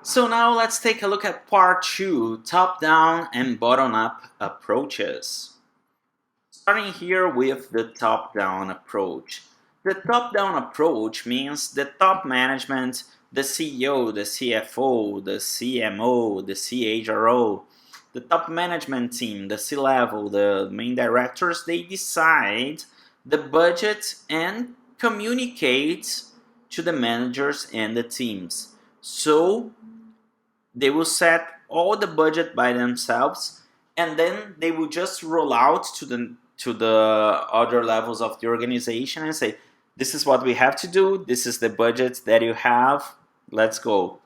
So now let's take a look at part 2, top-down and bottom-up approaches. Starting here with the top-down approach. The top-down approach means the top management, the CEO, the CFO, the CMO, the CHRO, the top management team, the C-level, the main directors, they decide the budget and communicate to the managers and the teams. So they will set all the budget by themselves, and then they will just roll out to the other levels of the organization and say, this is what we have to do, this is the budget that you have, let's go.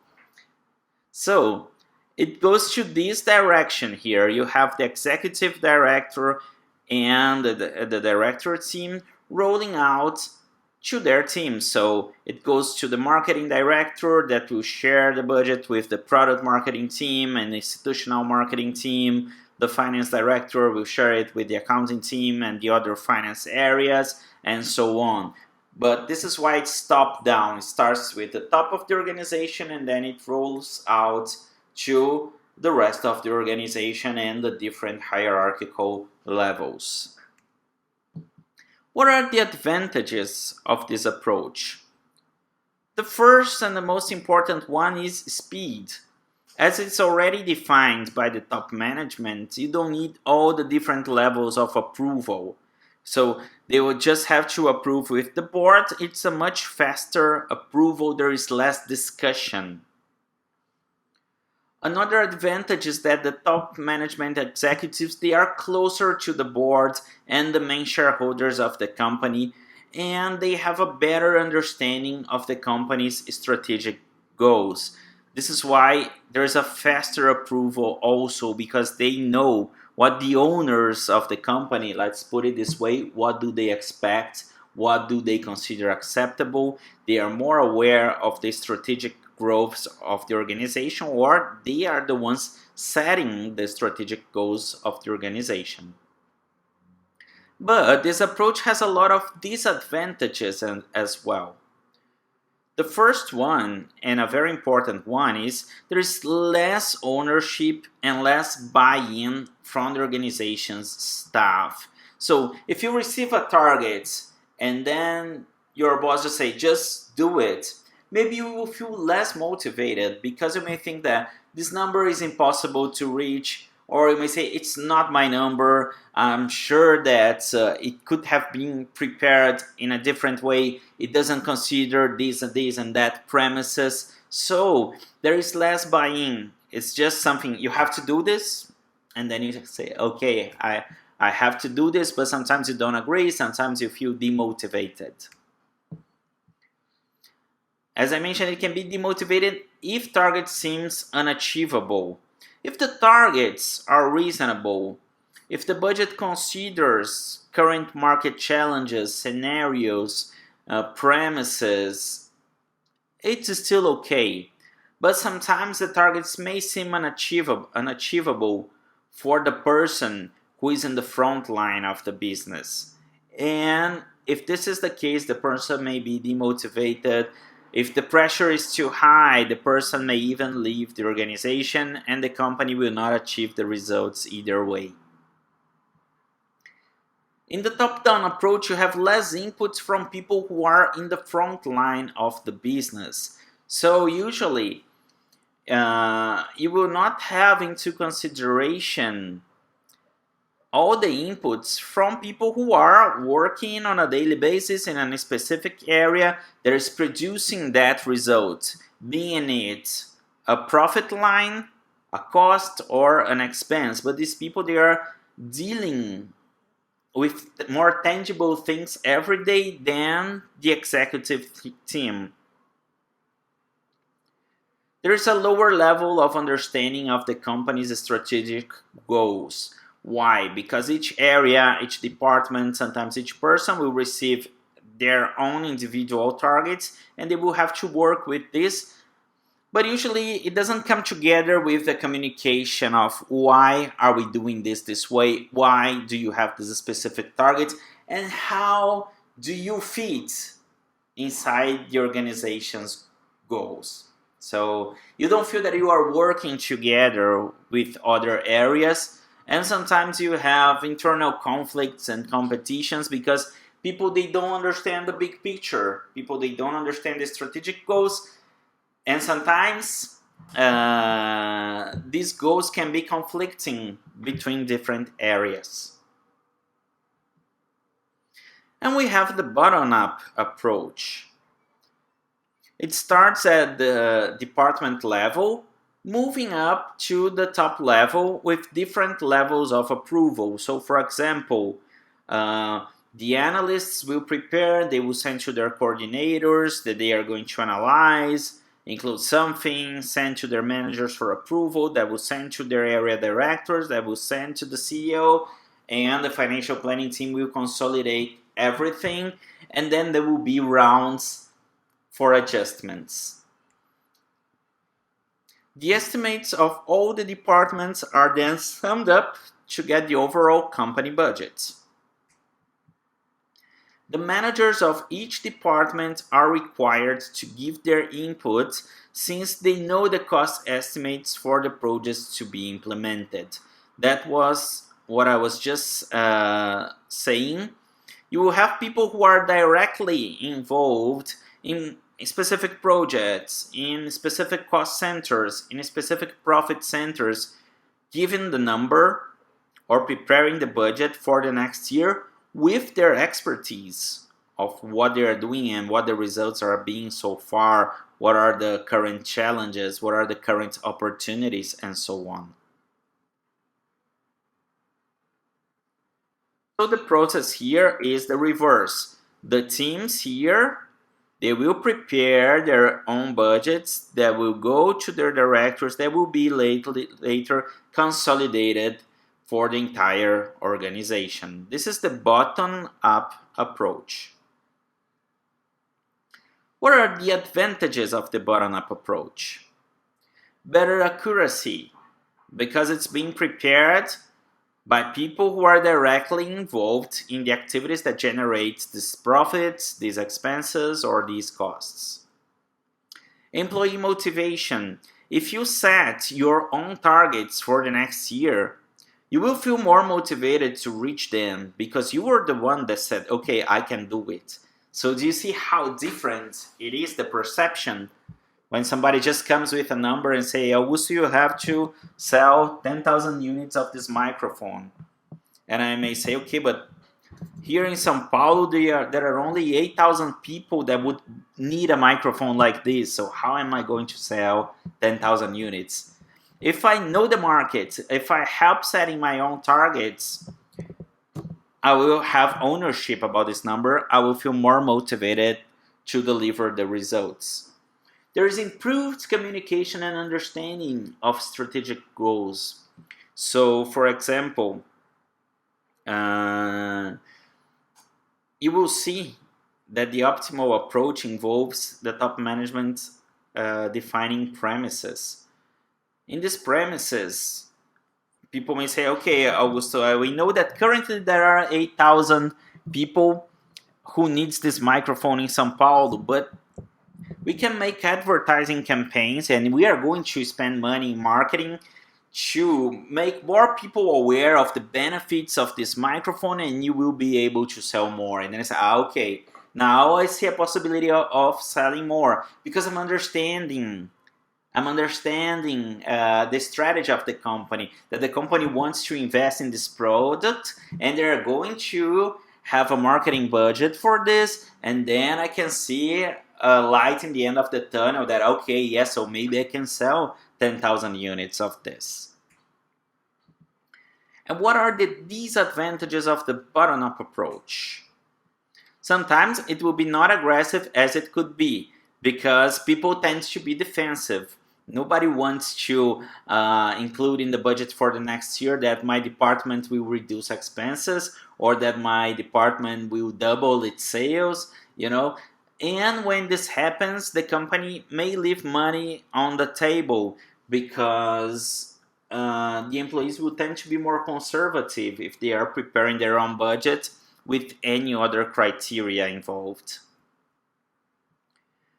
So it goes to this direction here. You have the executive director and the director team rolling out to their team. So it goes to the marketing director that will share the budget with the product marketing team and the institutional marketing team. The finance director will share it with the accounting team and the other finance areas, and so on. But this is why it's top down. It starts with the top of the organization and then it rolls out to the rest of the organization and the different hierarchical levels. What are the advantages of this approach? The first and the most important one is speed. As it's already defined by the top management, you don't need all the different levels of approval. So they will just have to approve with the board. It's a much faster approval, there is less discussion. Another advantage is that the top management executives, they are closer to the board and the main shareholders of the company, and they have a better understanding of the company's strategic goals. This is why there's a faster approval also, because they know what the owners of the company, let's put it this way, what do they expect, what do they consider acceptable. They are more aware of the strategic growth of the organization, or they are the ones setting the strategic goals of the organization. But this approach has a lot of disadvantages as well. The first one, and a very important one, is there is less ownership and less buy-in from the organization's staff. So if you receive a target and then your boss just say, just do it, maybe you will feel less motivated because you may think that this number is impossible to reach, or you may say, it's not my number, I'm sure that it could have been prepared in a different way, it doesn't consider this and that premises. So there is less buy-in. It's just something, you have to do this, and then you say, okay, I have to do this, but sometimes you don't agree, sometimes you feel demotivated. As I mentioned, it can be demotivated if target seems unachievable. If the targets are reasonable, if the budget considers current market challenges, scenarios, premises, it's still okay. But sometimes the targets may seem unachievable for the person who is in the front line of the business. And if this is the case, the person may be demotivated. If the pressure is too high, the person may even leave the organization and the company will not achieve the results either way. In the top-down approach, you have less inputs from people who are in the front line of the business. So usually, you will not have into consideration all the inputs from people who are working on a daily basis in a specific area that is producing that result, being it a profit line, a cost, or an expense. But these people, they are dealing with more tangible things every day than the executive team. There is a lower level of understanding of the company's strategic goals. Why? Because each area, each department, sometimes each person will receive their own individual targets and they will have to work with this. But usually it doesn't come together with the communication of why are we doing this way, why do you have this specific target, and how do you fit inside the organization's goals. So you don't feel that you are working together with other areas, and sometimes you have internal conflicts and competitions because people, they don't understand the big picture. People, they don't understand the strategic goals, and sometimes these goals can be conflicting between different areas. And we have the bottom-up approach. It starts at the department level, moving up to the top level with different levels of approval. So, for example, the analysts will prepare, they will send to their coordinators that they are going to analyze, include something, send to their managers for approval, that will send to their area directors, that will send to the CEO, and the financial planning team will consolidate everything, and then there will be rounds for adjustments. The estimates of all the departments are then summed up to get the overall company budget. The managers of each department are required to give their input since they know the cost estimates for the projects to be implemented. That was what I was just saying. You will have people who are directly involved in specific projects, in specific cost centers, in specific profit centers, giving the number or preparing the budget for the next year with their expertise of what they are doing and what the results are being so far, what are the current challenges, what are the current opportunities, and so on. So the process here is the reverse. The teams here, they will prepare their own budgets that will go to their directors, that will be later consolidated for the entire organization. This is the bottom-up approach. What are the advantages of the bottom-up approach? Better accuracy, because it's being prepared by people who are directly involved in the activities that generate these profits, these expenses, or these costs. Employee motivation. If you set your own targets for the next year, you will feel more motivated to reach them because you were the one that said, okay, I can do it. So do you see how different it is, the perception? When somebody just comes with a number and say, Augusto, you have to sell 10,000 units of this microphone. And I may say, okay, but here in São Paulo, there are only 8,000 people that would need a microphone like this. So how am I going to sell 10,000 units? If I know the market, if I help setting my own targets, I will have ownership about this number. I will feel more motivated to deliver the results. There is improved communication and understanding of strategic goals. So, for example, you will see that the optimal approach involves the top management defining premises. In these premises, people may say, okay, Augusto, we know that currently there are 8,000 people who needs this microphone in São Paulo, but we can make advertising campaigns and we are going to spend money in marketing to make more people aware of the benefits of this microphone, and you will be able to sell more. And then I say, okay, now I see a possibility of selling more because I'm understanding the strategy of the company, that the company wants to invest in this product and they're going to have a marketing budget for this, and then I can see a light in the end of the tunnel that, okay, yes, so maybe I can sell 10,000 units of this. And what are the disadvantages of the bottom-up approach? Sometimes it will be not aggressive as it could be because people tend to be defensive. Nobody wants to include in the budget for the next year that my department will reduce expenses or that my department will double its sales, And when this happens, the company may leave money on the table because the employees will tend to be more conservative if they are preparing their own budget with any other criteria involved.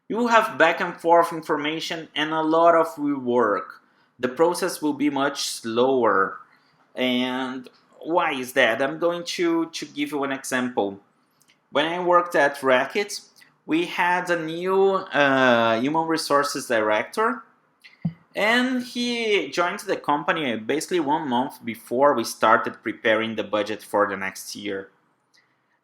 You will have back and forth information and a lot of rework. The process will be much slower. And why is that? I'm going to give you an example. When I worked at Racket, we had a new human resources director, and he joined the company basically 1 month before we started preparing the budget for the next year.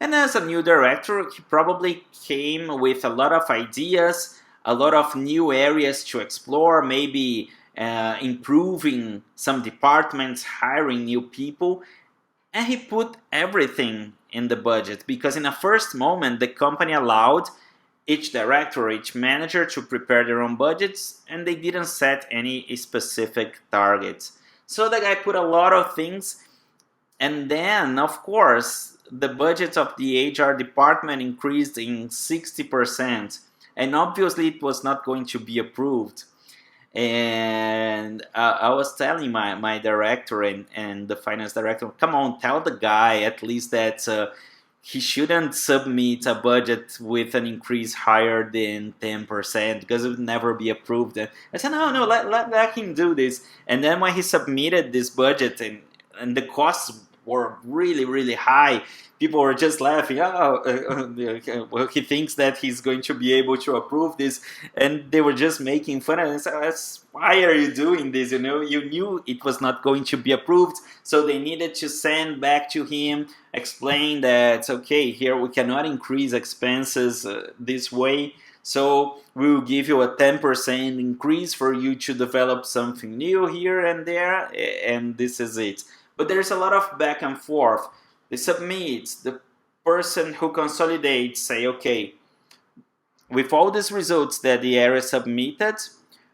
And as a new director, he probably came with a lot of ideas, a lot of new areas to explore, maybe improving some departments, hiring new people, and he put everything in the budget because in a first moment the company allowed each director, each manager to prepare their own budgets, and they didn't set any specific targets. So the guy put a lot of things, and then of course the budget of the HR department increased in 60%, and obviously it was not going to be approved. And I was telling my director and the finance director, come on, tell the guy at least that he shouldn't submit a budget with an increase higher than 10% because it would never be approved. And I said, no, no, let him do this. And then when he submitted this budget and the costs were really, really high, people were just laughing. Oh, well, he thinks that he's going to be able to approve this, and they were just making fun of it. So why are you doing this? You know, you knew it was not going to be approved, so they needed to send back to him, explain that okay, here we cannot increase expenses this way. So we will give you a 10% increase for you to develop something new here and there, and this is it. But there's a lot of back and forth. They submit, the person who consolidates say, okay, with all these results that the area submitted,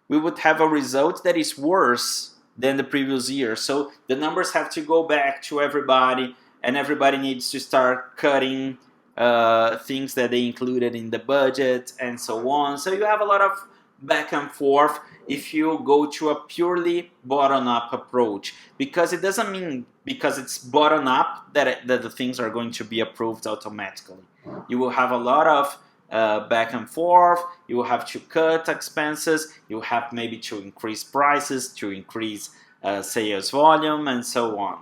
we would have a result that is worse than the previous year. So the numbers have to go back to everybody, and everybody needs to start cutting things that they included in the budget and so on. So you have a lot of back and forth if you go to a purely bottom-up approach, because it doesn't mean because it's bottom-up that the things are going to be approved automatically. You will have a lot of back and forth. You will have to cut expenses. You will have maybe to increase prices, to increase sales volume, and so on.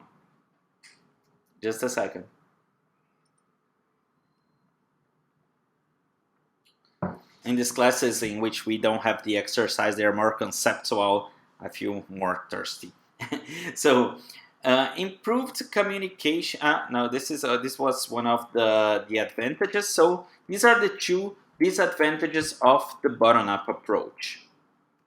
Just a second. In these classes in which we don't have the exercise, they're more conceptual. I feel more thirsty. So, improved communication. No, this was one of the advantages. So these are the two disadvantages of the bottom-up approach.